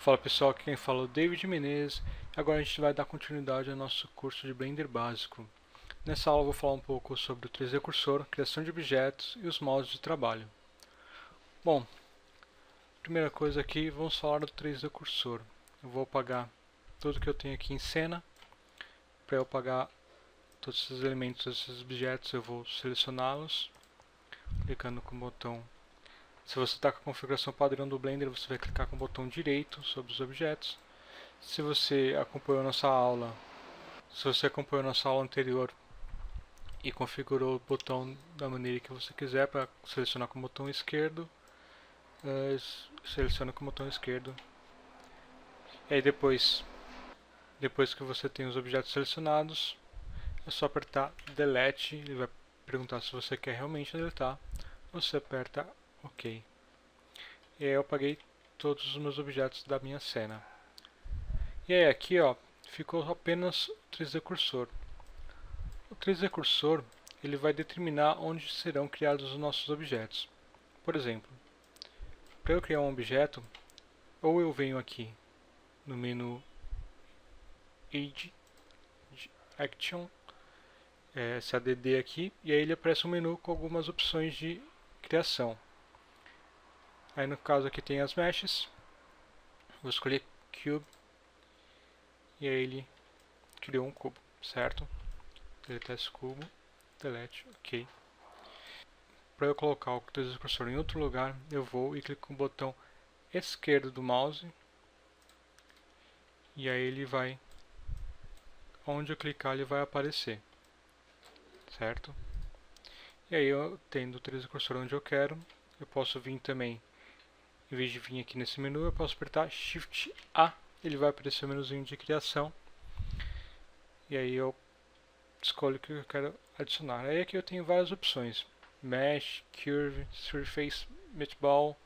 Fala pessoal, aqui quem fala é o David Menezes. Agora a gente vai dar continuidade ao nosso curso de Blender básico. Nessa aula eu vou falar um pouco sobre o 3D Cursor, criação de objetos e os modos de trabalho. Bom, primeira coisa aqui, vamos falar do 3D Cursor. Eu vou apagar tudo que eu tenho aqui em cena. Para eu apagar todos esses elementos, esses objetos, eu vou selecioná-los, clicando com o botão. Se você está com a configuração padrão do Blender, você vai clicar com o botão direito sobre os objetos. Se você acompanhou nossa aula, anterior e configurou o botão da maneira que você quiser para selecionar com o botão esquerdo, seleciona com o botão esquerdo. E aí depois que você tem os objetos selecionados, é só apertar Delete. Ele vai perguntar se você quer realmente deletar. Você aperta OK. E aí eu apaguei todos os meus objetos da minha cena. E aí aqui ficou apenas o 3D Cursor. O 3D Cursor ele vai determinar onde serão criados os nossos objetos. Por exemplo, para eu criar um objeto, ou eu venho aqui no menu Add Action, esse ADD aqui, e aí ele aparece um menu com algumas opções de criação. Aí no caso aqui tem as meshes, vou escolher Cube, e aí ele criou um cubo, certo? Deletar esse cubo, delete, OK. Para eu colocar o 3D Cursor em outro lugar, eu vou e clico com o botão esquerdo do mouse, e aí ele vai, onde eu clicar ele vai aparecer, certo? E aí eu tendo o 3D Cursor onde eu quero, eu posso vir também, em vez de vir aqui nesse menu, eu posso apertar Shift A, ele vai aparecer o menuzinho de criação, e aí eu escolho o que eu quero adicionar. Aí aqui eu tenho várias opções: Mesh, Curve, Surface, Meatball,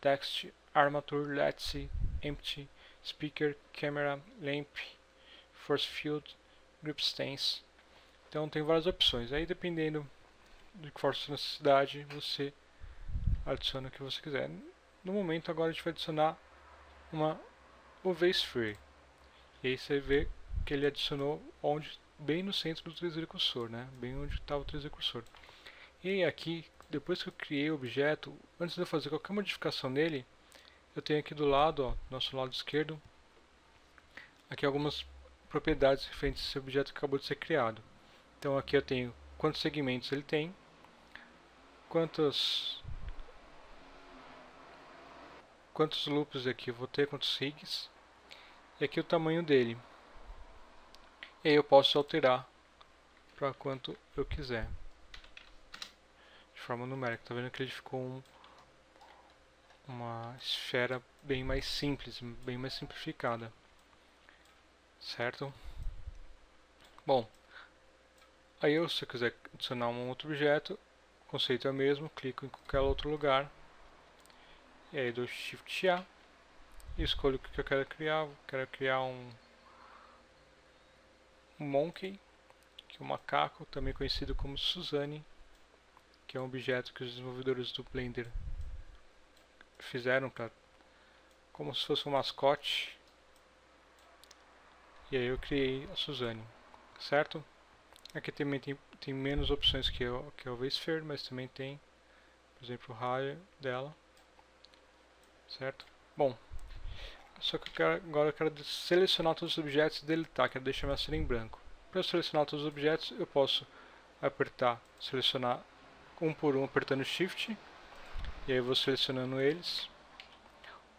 Text, Armature, Lattice, Empty, Speaker, Camera, Lamp, Force Field, Grip Stance. Então tem várias opções. Aí dependendo de qual for a sua necessidade, você adiciona o que você quiser. No momento agora a gente vai adicionar uma UV Sphere. E aí você vê que ele adicionou bem no centro do 3D Cursor, né? Bem onde estava o 3D Cursor. E aqui, depois que eu criei o objeto, antes de eu fazer qualquer modificação nele, eu tenho aqui do lado, nosso lado esquerdo, aqui algumas propriedades referentes a esse objeto que acabou de ser criado. Então aqui eu tenho quantos segmentos ele tem, quantos loops aqui eu vou ter, quantos rigs, e aqui o tamanho dele. E aí eu posso alterar para quanto eu quiser, de forma numérica. Tá vendo que ele ficou uma esfera bem mais simples, bem mais simplificada, certo? Bom, aí se eu quiser adicionar um outro objeto, o conceito é o mesmo, clico em qualquer outro lugar, e aí dou Shift A, e escolho o que eu quero criar. Quero criar um monkey, que é um macaco, também conhecido como Suzanne, que é um objeto que os desenvolvedores do Blender fizeram como se fosse um mascote. E aí eu criei a Suzanne, certo? Aqui também tem menos opções que o V-Sphere, mas também tem, por exemplo, o raio dela, certo? Bom, só que agora eu quero selecionar todos os objetos e deletar, quero deixar minha cena em branco. Para eu selecionar todos os objetos, eu posso selecionar um por um apertando Shift, e aí eu vou selecionando eles,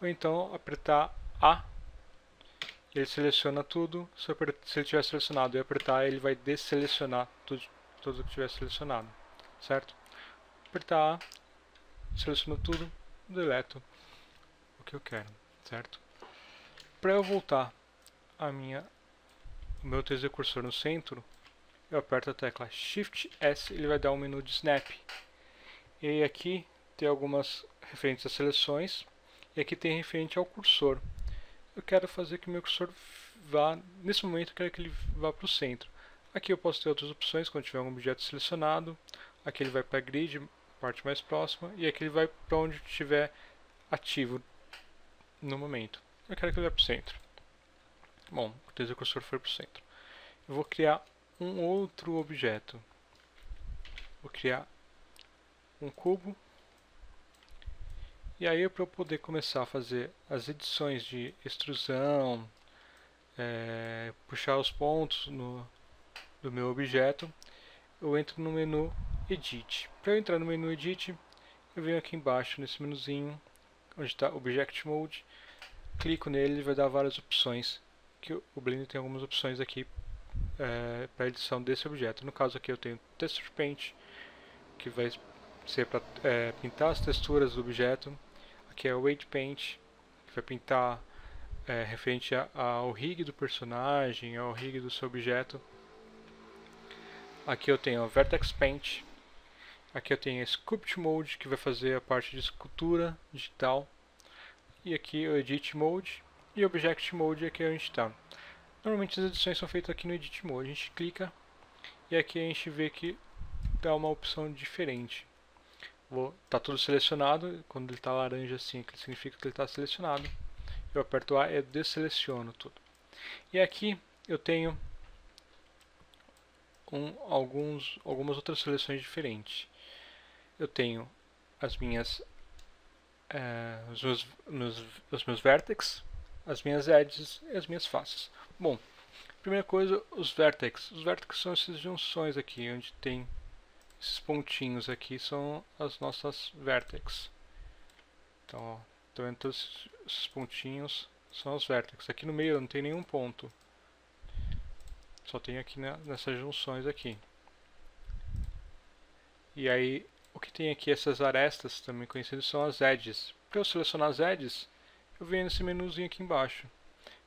ou então apertar A, ele seleciona tudo. Se ele tiver selecionado e apertar, ele vai desselecionar tudo que tiver selecionado, certo? Apertar A, seleciono tudo, deleto o que eu quero, certo? Para eu voltar o meu 3D Cursor no centro, eu aperto a tecla Shift S, ele vai dar um menu de Snap. E aí aqui tem algumas referentes a seleções, e aqui tem referente ao cursor. Eu quero fazer que o meu cursor vá, nesse momento eu quero que ele vá para o centro. Aqui eu posso ter outras opções quando tiver um objeto selecionado. Aqui ele vai para a grid, parte mais próxima, e aqui ele vai para onde estiver ativo no momento. eu quero que ele vá para o centro. Bom, desde o cursor foi para o centro. Eu vou criar um outro objeto. Vou criar um cubo. E aí, para eu poder começar a fazer as edições de extrusão, puxar os pontos do meu objeto, eu entro no menu Edit. Para eu entrar no menu Edit, eu venho aqui embaixo nesse menuzinho, onde está Object Mode, clico nele e vai dar várias opções, que o Blender tem algumas opções aqui para edição desse objeto. No caso aqui eu tenho Texture Paint, que vai ser para pintar as texturas do objeto. Aqui é o Weight Paint, que vai pintar referente ao rig do personagem, ao rig do seu objeto. Aqui eu tenho o Vertex Paint. Aqui eu tenho a Sculpt Mode, que vai fazer a parte de escultura digital. E aqui o Edit Mode e o Object Mode aqui é onde está. Normalmente as edições são feitas aqui no Edit Mode. A gente clica e aqui a gente vê que dá uma opção diferente. Está tudo selecionado. Quando ele está laranja assim, significa que ele está selecionado. Eu aperto A e desseleciono tudo. E aqui eu tenho algumas outras seleções diferentes. Eu tenho as minhas os meus vértices, as minhas edges e as minhas faces. Bom, primeira coisa, os vértices. Os vértices são essas junções aqui, onde tem esses pontinhos aqui, são as nossas vértices. Então, ó, tô vendo todos esses pontinhos são os vértices. Aqui no meio não tem nenhum ponto. Só tem aqui nessas junções aqui. E aí, o que tem aqui, essas arestas, também conhecidas, são as edges. Para eu selecionar as edges, eu venho nesse menuzinho aqui embaixo.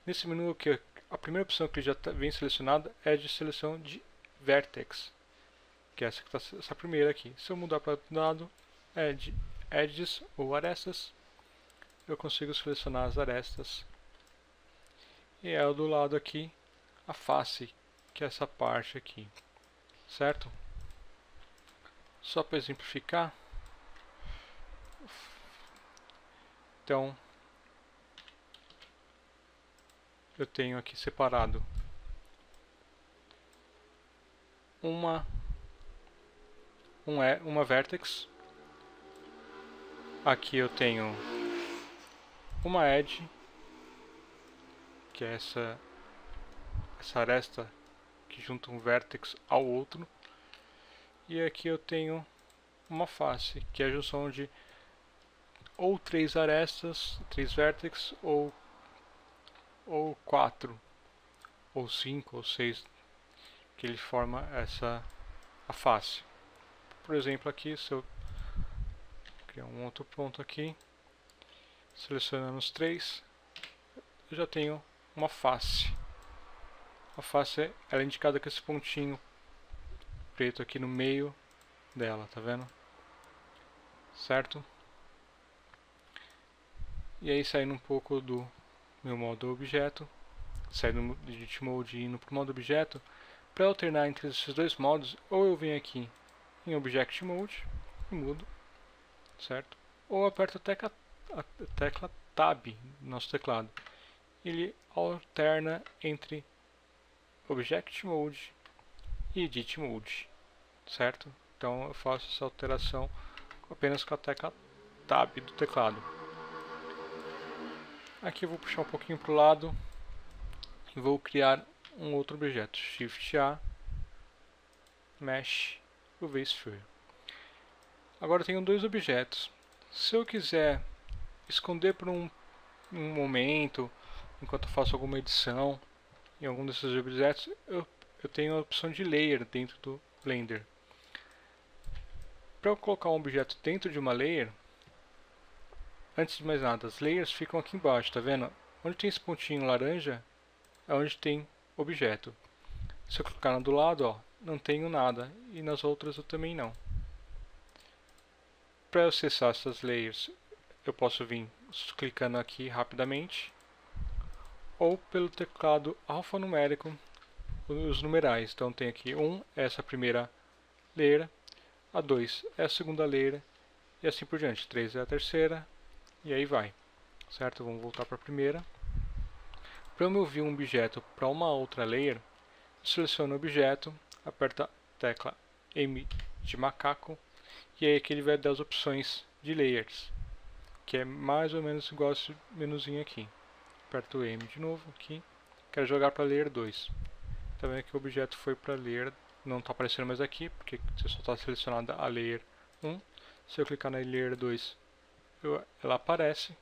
Nesse menu aqui, a primeira opção que já vem selecionada é de seleção de vertex, que é essa que está essa primeira aqui. Se eu mudar para o lado, é de edges ou arestas, eu consigo selecionar as arestas. E é do lado aqui a face, que é essa parte aqui, certo? Só para exemplificar, então eu tenho aqui separado uma vertex, aqui eu tenho uma edge, que é essa aresta que junta um vértex ao outro, e aqui eu tenho uma face, que é a junção de ou 3 arestas, 3 vértices, ou 4, ou 5, ou 6, que ele forma a face. Por exemplo, aqui, se eu criar um outro ponto aqui, selecionando os 3, eu já tenho uma face. A face ela é indicada com esse pontinho preto aqui no meio dela, tá vendo? Certo? E aí, saindo um pouco do meu modo objeto, saindo do Edit Mode e indo para o modo objeto, para alternar entre esses dois modos, ou eu venho aqui em Object Mode e mudo, certo? Ou aperto a tecla Tab no nosso teclado. Ele alterna entre Object Mode e Edit Mode, certo? Então eu faço essa alteração apenas com a tecla Tab do teclado. Aqui eu vou puxar um pouquinho para o lado e vou criar um outro objeto. Shift A, Mesh, UV Sphere. Agora eu tenho dois objetos. Se eu quiser esconder por um momento, enquanto eu faço alguma edição em algum desses objetos, eu tenho a opção de Layer dentro do Blender. Para eu colocar um objeto dentro de uma layer, antes de mais nada, as layers ficam aqui embaixo, tá vendo? Onde tem esse pontinho laranja é onde tem objeto. Se eu clicar do lado, ó, não tenho nada, e nas outras eu também não. Para acessar essas layers, eu posso vir clicando aqui rapidamente, ou pelo teclado alfanumérico, os numerais. Então tem aqui 1, essa primeira layer, a 2 é a segunda layer, e assim por diante. 3 é a terceira, e aí vai. Certo? Vamos voltar para a primeira. Para eu mover um objeto para uma outra layer, eu seleciono o objeto, aperto a tecla M de macaco, e aí aqui ele vai dar as opções de layers, que é mais ou menos igual a esse menuzinho aqui. Aperto o M de novo aqui, quero jogar para layer 2. Tá vendo que o objeto foi para layer, não está aparecendo mais aqui, porque você só está selecionada a layer 1. Se eu clicar na layer 2, ela aparece,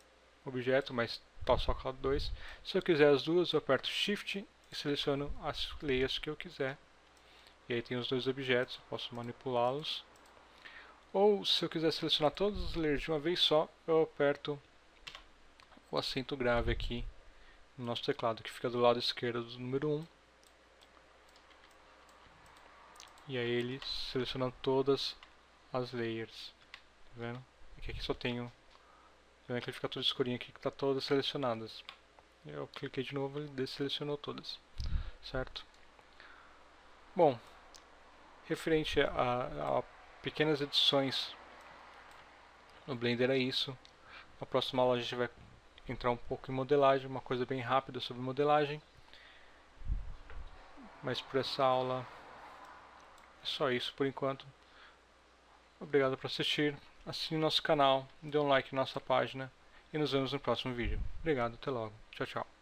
o objeto, mas está só com a 2. Se eu quiser as duas, eu aperto Shift e seleciono as layers que eu quiser. E aí tem os dois objetos, eu posso manipulá-los. Ou se eu quiser selecionar todas as layers de uma vez só, eu aperto o acento grave aqui no nosso teclado, que fica do lado esquerdo do número 1. E aí ele seleciona todas as layers. Tá vendo? Aqui só tenho. Tá vendo que ele fica tudo escurinho aqui, que está todas selecionadas. Eu cliquei de novo e ele desselecionou todas. Certo? Bom, referente a pequenas edições no Blender é isso. Na próxima aula a gente vai entrar um pouco em modelagem, uma coisa bem rápida sobre modelagem. Mas por essa aula é só isso por enquanto. Obrigado por assistir, assine nosso canal, dê um like na nossa página e nos vemos no próximo vídeo. Obrigado, até logo. Tchau, tchau.